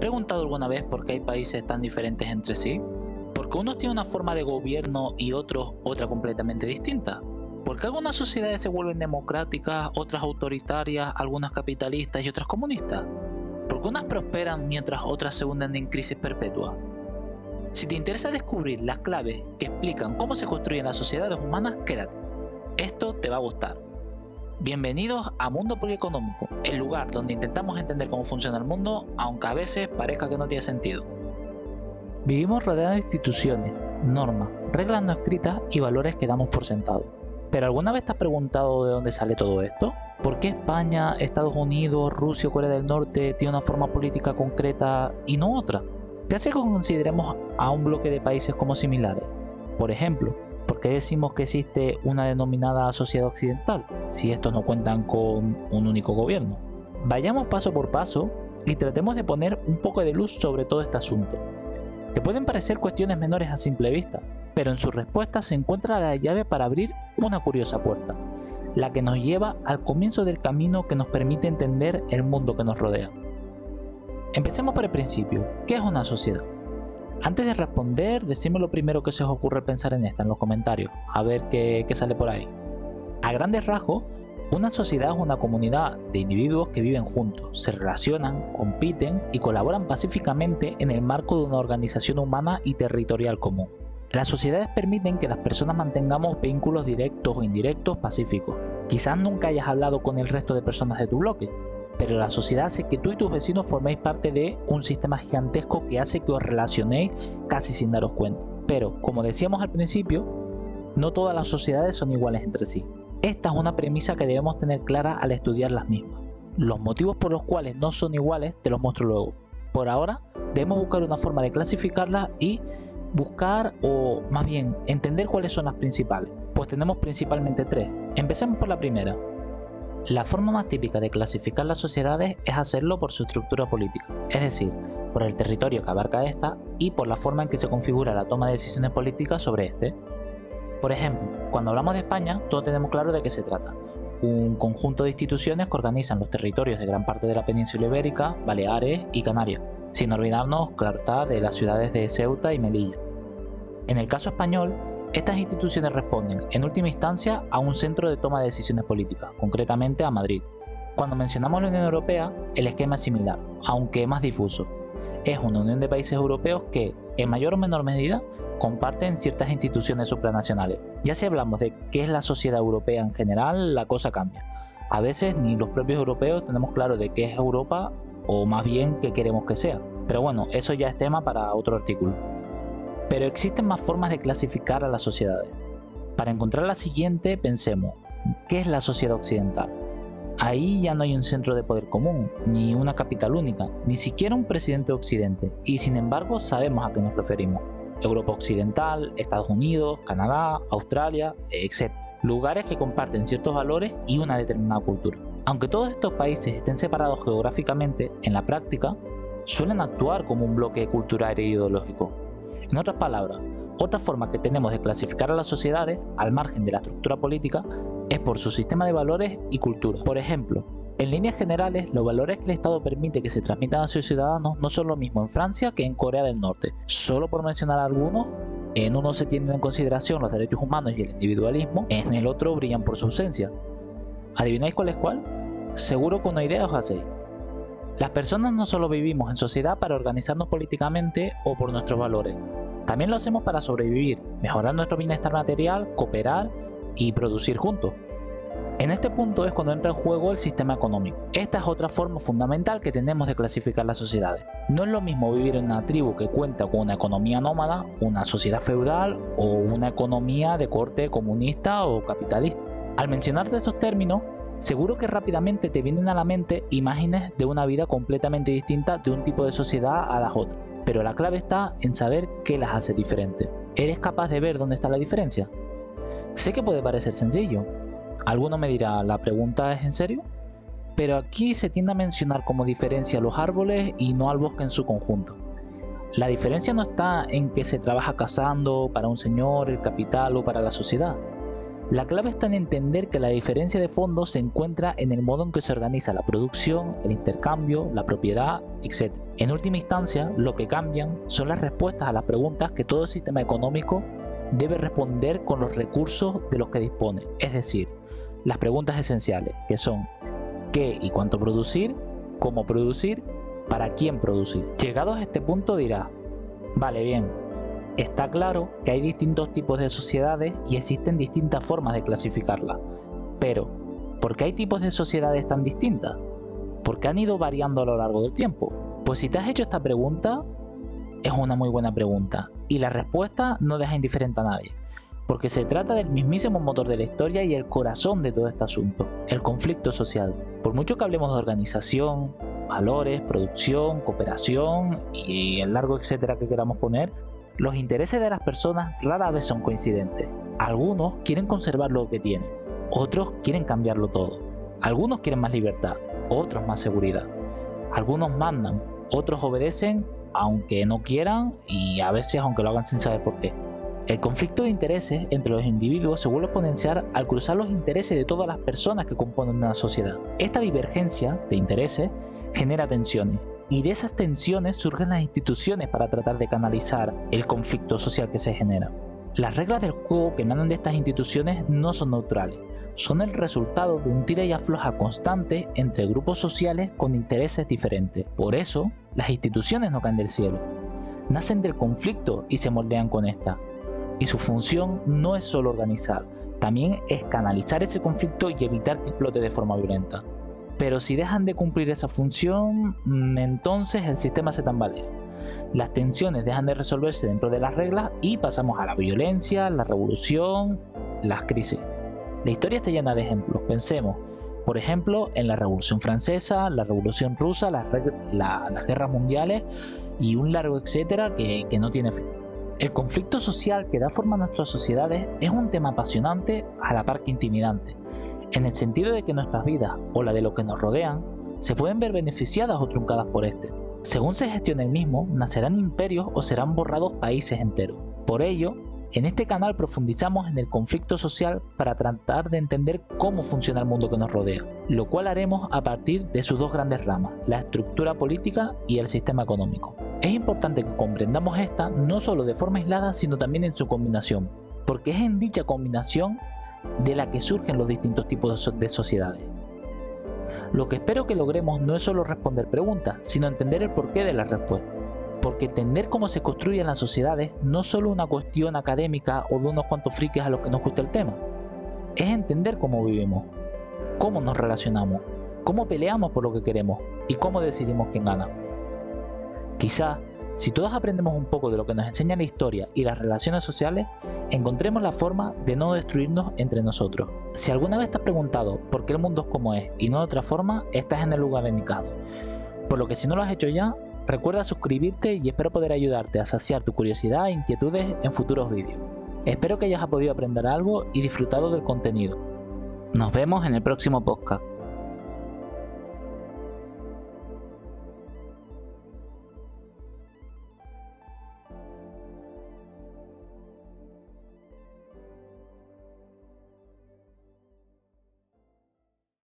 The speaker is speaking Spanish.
preguntado alguna vez por qué hay países tan diferentes entre sí? ¿Porque unos tienen una forma de gobierno y otros otra completamente distinta? ¿Por qué algunas sociedades se vuelven democráticas, otras autoritarias, algunas capitalistas y otras comunistas? ¿Por qué unas prosperan mientras otras se hunden en crisis perpetua? Si te interesa descubrir las claves que explican cómo se construyen las sociedades humanas, quédate. Esto te va a gustar. Bienvenidos a Mundo Polieconómico, el lugar donde intentamos entender cómo funciona el mundo, aunque a veces parezca que no tiene sentido. Vivimos rodeados de instituciones, normas, reglas no escritas y valores que damos por sentado. ¿Pero alguna vez te has preguntado de dónde sale todo esto? ¿Por qué España, Estados Unidos, Rusia o Corea del Norte tiene una forma política concreta y no otra? ¿Qué hace que consideremos a un bloque de países como similares? Por ejemplo, ¿por qué decimos que existe una denominada sociedad occidental, si estos no cuentan con un único gobierno? Vayamos paso por paso y tratemos de poner un poco de luz sobre todo este asunto. Te pueden parecer cuestiones menores a simple vista, pero en su respuesta se encuentra la llave para abrir una curiosa puerta, la que nos lleva al comienzo del camino que nos permite entender el mundo que nos rodea. Empecemos por el principio. ¿Qué es una sociedad? Antes de responder, decidme lo primero que se os ocurre al pensar en esta en los comentarios, a ver qué sale por ahí. A grandes rasgos, una sociedad es una comunidad de individuos que viven juntos, se relacionan, compiten y colaboran pacíficamente en el marco de una organización humana y territorial común. Las sociedades permiten que las personas mantengamos vínculos directos o indirectos pacíficos. Quizás nunca hayas hablado con el resto de personas de tu bloque, pero la sociedad hace que tú y tus vecinos forméis parte de un sistema gigantesco que hace que os relacionéis casi sin daros cuenta. Pero, como decíamos al principio, no todas las sociedades son iguales entre sí. Esta es una premisa que debemos tener clara al estudiar las mismas. Los motivos por los cuales no son iguales te los muestro luego. Por ahora, debemos buscar una forma de clasificarlas y buscar, o más bien, entender cuáles son las principales. Pues tenemos principalmente tres. Empecemos por la primera. La forma más típica de clasificar las sociedades es hacerlo por su estructura política, es decir, por el territorio que abarca esta y por la forma en que se configura la toma de decisiones políticas sobre este. Por ejemplo, cuando hablamos de España, todos tenemos claro de qué se trata. Un conjunto de instituciones que organizan los territorios de gran parte de la península ibérica, Baleares y Canarias, sin olvidarnos, claro está, de las ciudades de Ceuta y Melilla. En el caso español, estas instituciones responden, en última instancia, a un centro de toma de decisiones políticas, concretamente a Madrid. Cuando mencionamos la Unión Europea, el esquema es similar, aunque más difuso. Es una unión de países europeos que, en mayor o menor medida, comparten ciertas instituciones supranacionales. Ya si hablamos de qué es la sociedad europea en general, la cosa cambia. A veces ni los propios europeos tenemos claro de qué es Europa, o más bien qué queremos que sea. Pero bueno, eso ya es tema para otro artículo. Pero existen más formas de clasificar a las sociedades. Para encontrar la siguiente, pensemos, ¿qué es la sociedad occidental? Ahí ya no hay un centro de poder común, ni una capital única, ni siquiera un presidente de Occidente, y sin embargo sabemos a qué nos referimos. Europa Occidental, Estados Unidos, Canadá, Australia, etc. Lugares que comparten ciertos valores y una determinada cultura. Aunque todos estos países estén separados geográficamente, en la práctica, suelen actuar como un bloque cultural e ideológico. En otras palabras, otra forma que tenemos de clasificar a las sociedades, al margen de la estructura política, es por su sistema de valores y cultura. Por ejemplo, en líneas generales, los valores que el Estado permite que se transmitan a sus ciudadanos no son lo mismo en Francia que en Corea del Norte. Solo por mencionar algunos, en uno se tienen en consideración los derechos humanos y el individualismo, en el otro brillan por su ausencia. ¿Adivináis cuál es cuál? Seguro que una idea os hacéis. Las personas no solo vivimos en sociedad para organizarnos políticamente o por nuestros valores. También lo hacemos para sobrevivir, mejorar nuestro bienestar material, cooperar y producir juntos. En este punto es cuando entra en juego el sistema económico. Esta es otra forma fundamental que tenemos de clasificar las sociedades. No es lo mismo vivir en una tribu que cuenta con una economía nómada, una sociedad feudal o una economía de corte comunista o capitalista. Al mencionarte estos términos, seguro que rápidamente te vienen a la mente imágenes de una vida completamente distinta de un tipo de sociedad a las otras. Pero la clave está en saber qué las hace diferentes. ¿Eres capaz de ver dónde está la diferencia? Sé que puede parecer sencillo. Alguno me dirá, ¿la pregunta es en serio? Pero aquí se tiende a mencionar como diferencia los árboles y no al bosque en su conjunto. La diferencia no está en que se trabaja cazando para un señor, el capital o para la sociedad. La clave está en entender que la diferencia de fondo se encuentra en el modo en que se organiza la producción, el intercambio, la propiedad, etc. En última instancia, lo que cambian son las respuestas a las preguntas que todo sistema económico debe responder con los recursos de los que dispone, es decir, las preguntas esenciales, que son ¿qué y cuánto producir?, ¿cómo producir?, ¿para quién producir? Llegados a este punto dirás, vale, bien, está claro que hay distintos tipos de sociedades y existen distintas formas de clasificarlas, pero ¿por qué hay tipos de sociedades tan distintas? ¿Por qué han ido variando a lo largo del tiempo? Pues si te has hecho esta pregunta, es una muy buena pregunta, y la respuesta no deja indiferente a nadie, porque se trata del mismísimo motor de la historia y el corazón de todo este asunto, el conflicto social. Por mucho que hablemos de organización, valores, producción, cooperación y el largo etcétera que queramos poner, los intereses de las personas rara vez son coincidentes. Algunos quieren conservar lo que tienen, otros quieren cambiarlo todo. Algunos quieren más libertad, otros más seguridad. Algunos mandan, otros obedecen aunque no quieran y a veces aunque lo hagan sin saber por qué. El conflicto de intereses entre los individuos se vuelve exponencial al cruzar los intereses de todas las personas que componen una sociedad. Esta divergencia de intereses genera tensiones, y de esas tensiones surgen las instituciones para tratar de canalizar el conflicto social que se genera. Las reglas del juego que emanan de estas instituciones no son neutrales, son el resultado de un tira y afloja constante entre grupos sociales con intereses diferentes. Por eso, las instituciones no caen del cielo, nacen del conflicto y se moldean con esta. Y su función no es solo organizar, también es canalizar ese conflicto y evitar que explote de forma violenta. Pero si dejan de cumplir esa función, entonces el sistema se tambalea. Las tensiones dejan de resolverse dentro de las reglas y pasamos a la violencia, la revolución, las crisis. La historia está llena de ejemplos. Pensemos, por ejemplo, en la Revolución Francesa, la Revolución Rusa, las guerras mundiales y un largo etcétera que no tiene fin. El conflicto social que da forma a nuestras sociedades es un tema apasionante a la par que intimidante, en el sentido de que nuestras vidas o la de los que nos rodean se pueden ver beneficiadas o truncadas por este. Según se gestione el mismo, nacerán imperios o serán borrados países enteros. Por ello, en este canal profundizamos en el conflicto social para tratar de entender cómo funciona el mundo que nos rodea, lo cual haremos a partir de sus dos grandes ramas, la estructura política y el sistema económico. Es importante que comprendamos esta no solo de forma aislada, sino también en su combinación, porque es en dicha combinación de la que surgen los distintos tipos de sociedades. Lo que espero que logremos no es solo responder preguntas, sino entender el porqué de las respuestas. Porque entender cómo se construyen las sociedades no es solo una cuestión académica o de unos cuantos frikis a los que nos gusta el tema. Es entender cómo vivimos, cómo nos relacionamos, cómo peleamos por lo que queremos y cómo decidimos quién gana. Quizás, si todos aprendemos un poco de lo que nos enseña la historia y las relaciones sociales, encontremos la forma de no destruirnos entre nosotros. Si alguna vez te has preguntado por qué el mundo es como es y no de otra forma, estás en el lugar indicado. Por lo que si no lo has hecho ya, recuerda suscribirte y espero poder ayudarte a saciar tu curiosidad e inquietudes en futuros vídeos. Espero que hayas podido aprender algo y disfrutado del contenido. Nos vemos en el próximo podcast.